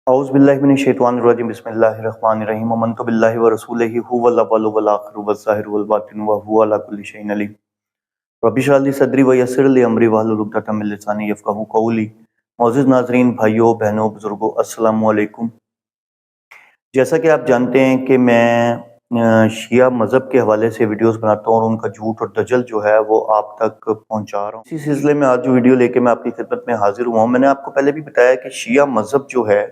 اعوذ باللہ من الشیطان الرجیم بسم اللہ الرحمن الرحیم آمنت باللہ ورسولہ هو الاول والآخر والظاہر والباطن وهو علی کل شیء علیم رب اشرح لی صدری ویسر لی امری واحلل عقدۃ من لسانی یفقہوا قولی۔ معزز ناظرین، بھائیوں، بہنوں، بزرگوں، السلام علیکم۔ جیسا کہ آپ جانتے ہیں کہ میں شیعہ مذہب کے حوالے سے ویڈیوز بناتا ہوں اور ان کا جھوٹ اور دجل جو ہے وہ آپ تک پہنچا رہا ہوں۔ اسی سلسلے میں آج جو ویڈیو لے کے میں اپنی خدمت میں حاضر ہوا ہوں، میں نے آپ کو پہلے بھی بتایا کہ شیعہ مذہب جو ہے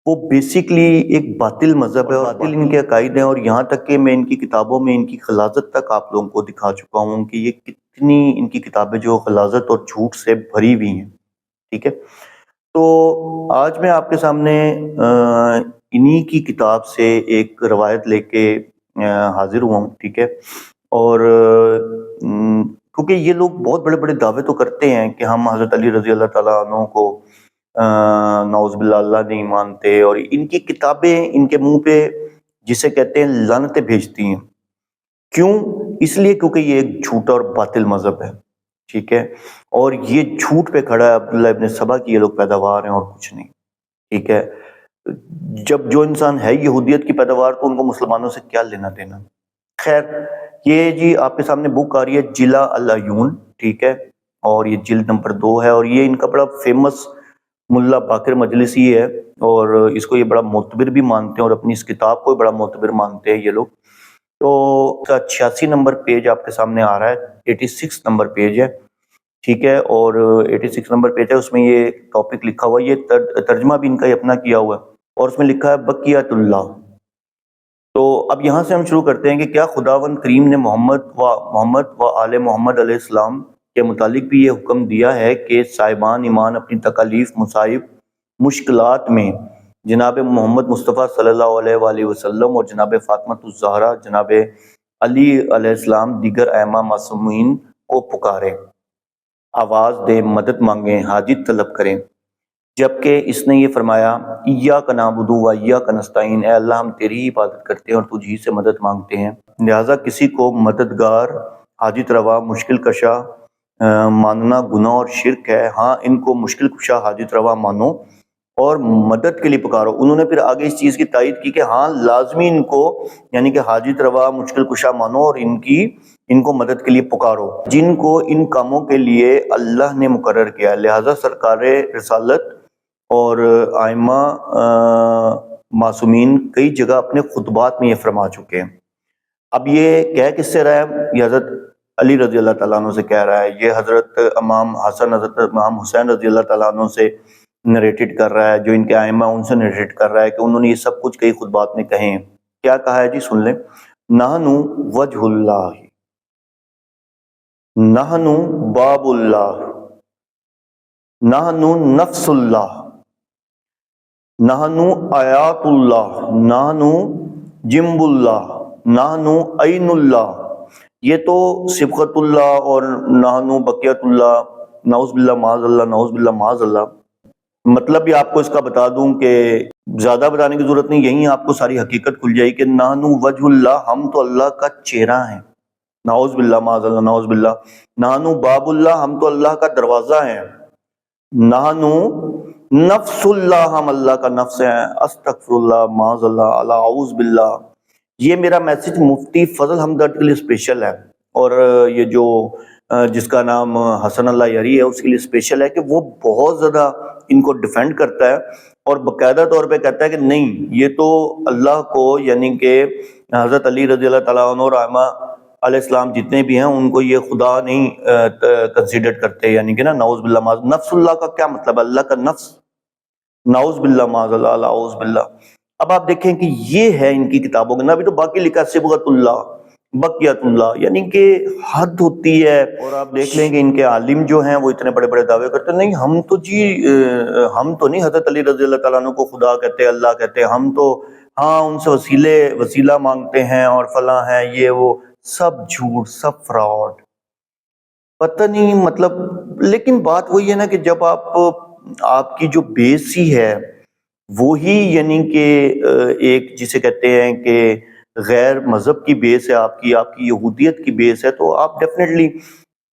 وہ بیسیکلی ایک باطل مذہب ہے اور باطل ان کے عقائد ہیں، اور یہاں تک کہ میں ان کی کتابوں میں ان کی غلاظت تک آپ لوگوں کو دکھا چکا ہوں کہ یہ کتنی ان کی کتابیں جو غلاظت اور جھوٹ سے بھری ہوئی ہیں، ٹھیک ہے۔ تو آج میں آپ کے سامنے انہی کی کتاب سے ایک روایت لے کے حاضر ہوا ہوں، ٹھیک ہے۔ اور کیونکہ یہ لوگ بہت بڑے بڑے دعوے تو کرتے ہیں کہ ہم حضرت علی رضی اللہ تعالیٰ عنہ کو نعوذ باللہ اللہ نہیں مانتے، اور ان کی کتابیں ان کے منہ پہ جسے کہتے ہیں لعنتیں بھیجتی ہیں۔ کیوں؟ اس لیے کیونکہ یہ ایک جھوٹا اور باطل مذہب ہے، ٹھیک ہے۔ اور یہ جھوٹ پہ کھڑا ہے، عبداللہ ابن سبا کی یہ لوگ پیداوار ہیں اور کچھ نہیں، ٹھیک ہے۔ جب جو انسان ہے یہودیت کی پیداوار تو ان کو مسلمانوں سے کیا لینا دینا۔ خیر، یہ جی آپ کے سامنے بک آ رہی ہے جلا العیون، ٹھیک ہے، اور یہ جلد نمبر 2 ہے، اور یہ ان کا بڑا فیمس ملا باقر مجلسی ہے، اور اس کو یہ بڑا معتبر بھی مانتے ہیں اور اپنی اس کتاب کو بڑا معتبر مانتے ہیں یہ لوگ۔ تو 86 نمبر پیج آپ کے سامنے آ رہا ہے، 86 نمبر پیج ہے، ٹھیک ہے، اور 86 نمبر پیج ہے، اس میں یہ ٹاپک لکھا ہوا ہے، یہ ترجمہ بھی ان کا ہی اپنا کیا ہوا ہے، اور اس میں لکھا ہے بقیت اللہ۔ تو اب یہاں سے ہم شروع کرتے ہیں کہ کیا خداوند کریم نے محمد و آل محمد علیہ السلام کے متعلق بھی یہ حکم دیا ہے کہ صاحبان ایمان اپنی تکالیف، مصائب، مشکلات میں جناب محمد مصطفیٰ صلی اللہ علیہ وآلہ وسلم اور جناب فاطمہ الزہرا، جناب علی علیہ السلام، دیگر ائمہ معصومین کو پکاریں، آواز دیں، مدد مانگیں، حاجت طلب کریں، جبکہ اس نے یہ فرمایا ایاک نعبد و ایاک نستعین، اے اللہ ہم تیری ہی عبادت کرتے ہیں اور تجھ ہی سے مدد مانگتے ہیں۔ لہٰذا کسی کو مددگار، حاجت روا، مشکل کشا ماننا گناہ اور شرک ہے۔ ہاں، ان کو مشکل کشا، حاجت روا مانو اور مدد کے لیے پکارو۔ انہوں نے پھر آگے اس چیز کی تائید کی کہ ہاں لازمی ان کو یعنی کہ حاجت روا، مشکل کشا مانو اور ان کو مدد کے لیے پکارو جن کو ان کاموں کے لیے اللہ نے مقرر کیا۔ لہٰذا سرکار رسالت اور ائمہ معصومین کئی جگہ اپنے خطبات میں یہ فرما چکے ہیں۔ اب یہ کہہ کس سے رہا ہے؟ یہ حضرت علی رضی اللہ تعالیٰ عنہ سے کہہ رہا ہے، یہ حضرت امام حسن، حضرت امام حسین رضی اللہ تعالیٰ عنہ سے نریٹڈ کر رہا ہے، جو ان کے ائمہ ان سے نریٹڈ کر رہا ہے کہ انہوں نے یہ سب کچھ کئی خطبات میں کہے ہیں۔ کیا کہا ہے جی؟ سن لیں۔ نحن وجہ اللہ، نحن باب اللہ، نحن نفس اللہ، نحن آیات اللہ، نحن جنب اللہ، نحن عین اللہ۔ یہ تو صبغت اللہ اور نحن بقیت اللہ، نعوذ باللہ معاذ اللہ، نعوذ باللہ معاذ اللہ۔ مطلب بھی آپ کو اس کا بتا دوں کہ زیادہ بتانے کی ضرورت نہیں، یہیں آپ کو ساری حقیقت کھل جائے کہ نحن وجہ اللہ، ہم تو اللہ کا چہرہ ہیں، نعوذ باللہ معاذ اللہ، نعوذ باللہ۔ نحن باب اللہ، ہم تو اللہ کا دروازہ ہیں۔ نحن نفس اللہ، ہم اللہ کا نفس ہیں، استغفر اللہ، معاذ اللہ، اعوذ باللہ۔ یہ میرا میسج مفتی فضل ہمدرد کے لیے اسپیشل ہے، اور یہ جو جس کا نام حسن اللہ یری ہے اس کے لیے اسپیشل ہے کہ وہ بہت زیادہ ان کو ڈیفینڈ کرتا ہے اور باقاعدہ طور پہ کہتا ہے کہ نہیں، یہ تو اللہ کو یعنی کہ حضرت علی رضی اللہ تعالیٰ عنہ اور ائمہ علیہ السلام جتنے بھی ہیں ان کو یہ خدا نہیں کنسیڈر کرتے، یعنی کہ نا نعوذ باللہ معاذ۔ نفس اللہ کا کیا مطلب ہے؟ اللہ کا نفس، نعوذ باللہ معاذ اللہ، اعوذ باللہ۔ اب آپ دیکھیں کہ یہ ہے ان کی کتابوں کے، نہ بھی تو باقی لکھا ہے صبغت اللہ، بقیت اللہ، یعنی کہ حد ہوتی ہے۔ اور آپ دیکھ لیں کہ ان کے عالم جو ہیں وہ اتنے بڑے بڑے دعوے کرتے ہیں، نہیں ہم تو جی ہم تو نہیں حضرت علی رضی اللہ تعالیٰ عنہ کو خدا کہتے، اللہ کہتے، ہم تو ہاں ان سے وسیلہ مانگتے ہیں اور فلاں ہے، یہ وہ سب جھوٹ، سب فراڈ، پتہ نہیں مطلب۔ لیکن بات وہی ہے نا کہ جب آپ کی جو بیس ہی ہے وہی یعنی کہ ایک جسے کہتے ہیں کہ غیر مذہب کی بیس ہے، آپ کی یہودیت کی بیس ہے، تو آپ ڈیفینیٹلی،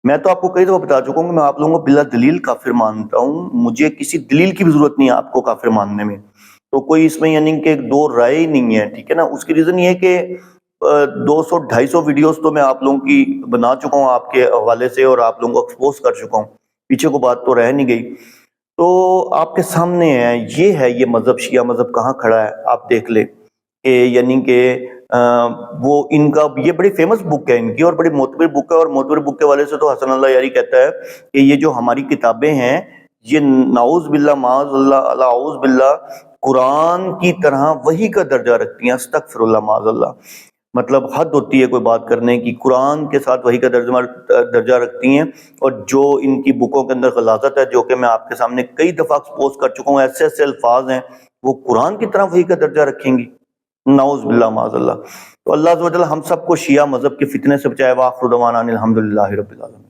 میں تو آپ کو کئی دفعہ بتا چکا ہوں کہ میں آپ لوگوں کو بلا دلیل کافر مانتا ہوں، مجھے کسی دلیل کی بھی ضرورت نہیں ہے آپ کو کافر ماننے میں۔ تو کوئی اس میں یعنی کہ ایک دو رائے ہی نہیں ہے، ٹھیک ہے نا۔ اس کی ریزن یہ ہے کہ 200-250 ویڈیوز تو میں آپ لوگوں کی بنا چکا ہوں آپ کے حوالے سے، اور آپ لوگوں کو ایکسپوز کر چکا ہوں، پیچھے کو بات تو رہ نہیں گئی۔ تو آپ کے سامنے ہے، یہ مذہب، شیعہ مذہب کہاں کھڑا ہے، آپ دیکھ لیں کہ یعنی کہ وہ ان کا یہ بڑی فیمس بک ہے ان کی، اور بڑی معتبر بک ہے، اور معتبر بک کے والے سے تو حسن اللہ یاری کہتا ہے کہ یہ جو ہماری کتابیں ہیں یہ نعوذ باللہ معاذ اللہ اعوذ باللہ قرآن کی طرح وحی کا درجہ رکھتی ہیں، استغفر اللہ معاذ اللہ، مطلب حد ہوتی ہے کوئی بات کرنے کی، قرآن کے ساتھ وحی کا درجہ رکھتی ہیں۔ اور جو ان کی بکوں کے اندر غلاظت ہے، جو کہ میں آپ کے سامنے کئی دفعہ ایکسپوز کر چکا ہوں، ایسے ایسے الفاظ ہیں وہ قرآن کی طرح وحی کا درجہ رکھیں گی، نعوذ باللہ معاذ اللہ۔ تو اللہ عز و جل ہم سب کو شیعہ مذہب کے فتنے سے بچائے۔ وآخر دعوانا ان الحمد للہ رب العالمین۔